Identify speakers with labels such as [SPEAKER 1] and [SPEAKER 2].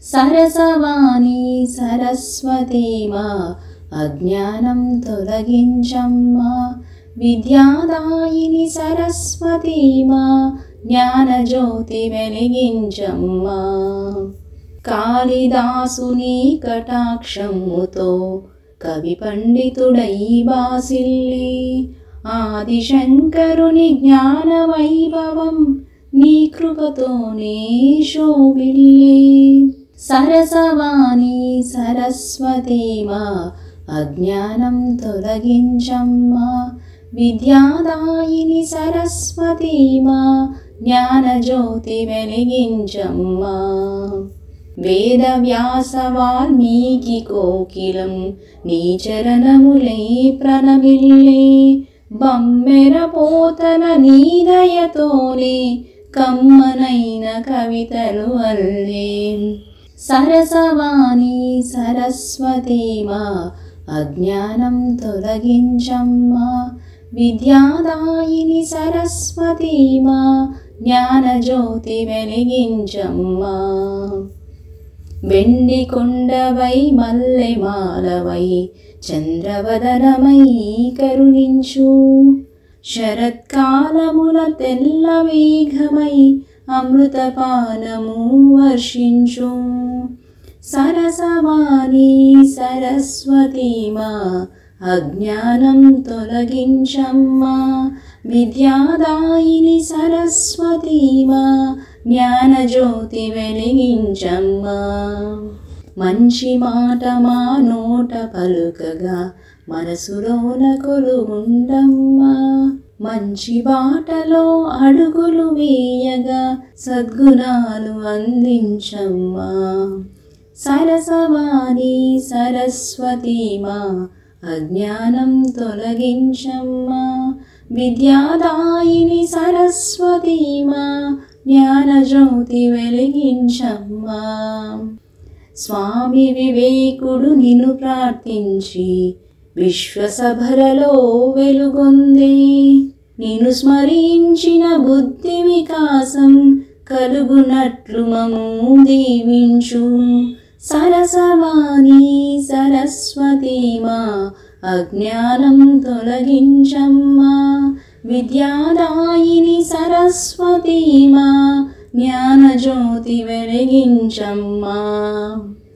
[SPEAKER 1] సరసవాణి సరస్వతి మా అజ్ఞానం తొలగించమ్మా. విద్యాదాయిని సరస్వతి మా జ్ఞానజ్యోతి వెలిగించమ్మా. కాళిదాసుని కటాక్షముతో కవి పండితుడై బాసిల్లి ఆదిశంకరుని జ్ఞాన వైభవం నీ కృపతోనే శోభిల్లి. సరసవాణి సరస్వతి మా అజ్ఞానం తొలగించమ్మా. విద్యాదాయిని సరస్వతి మా జ్ఞానజ్యోతి వెలిగించమ్మా. వేదవ్యాస వాల్మీకి కోకిలం నీ చరణములై ప్రణమిల్లే. బమ్మెర పోతన నీ దయతోనే కమ్మనైన కవితలు అల్లే. సరసవాణి సరస్వతి మా అజ్ఞానం తొలగించమ్మా. విద్యాదాయిని సరస్వతి మా జ్ఞానజ్యోతి వెలిగించమ్మా. వెండి కొండవై మల్లె మాలవై చంద్రవదనమై కరుణించు. శరత్కాలముల తెల్ల మేఘమై అమృతపానము వర్షించు. సరసవాణి సరస్వతి మా అజ్ఞానం తొలగించమ్మా. విద్యాదాయిని సరస్వతి మా జ్ఞానజ్యోతి వెలిగించమ్మా. మంచి మాట మా నోట పలుకగా మనసులోన కొలువుండమ్మా. మంచి బాటలో అడుగులు వేయగా సద్గుణాలు అందించమ్మా. సరసవాణి సరస్వతి మా అజ్ఞానం తొలగించమ్మా. విద్యాదాయిని సరస్వతి మా జ్ఞానజ్యోతి వెలిగించమ్మా. స్వామి వివేకుడు నిన్ను ప్రార్థించి విశ్వసభలలో వెలుగొందే. నిన్ను స్మరించిన బుద్ధి వికాసం కలుగునట్లు మము దీవించు. సరసవాణి సరస్వతి మా అజ్ఞానం తొలగించమ్మా. విద్యాదాయిని సరస్వతి మా జ్ఞానజ్యోతి వెలిగించమ్మా.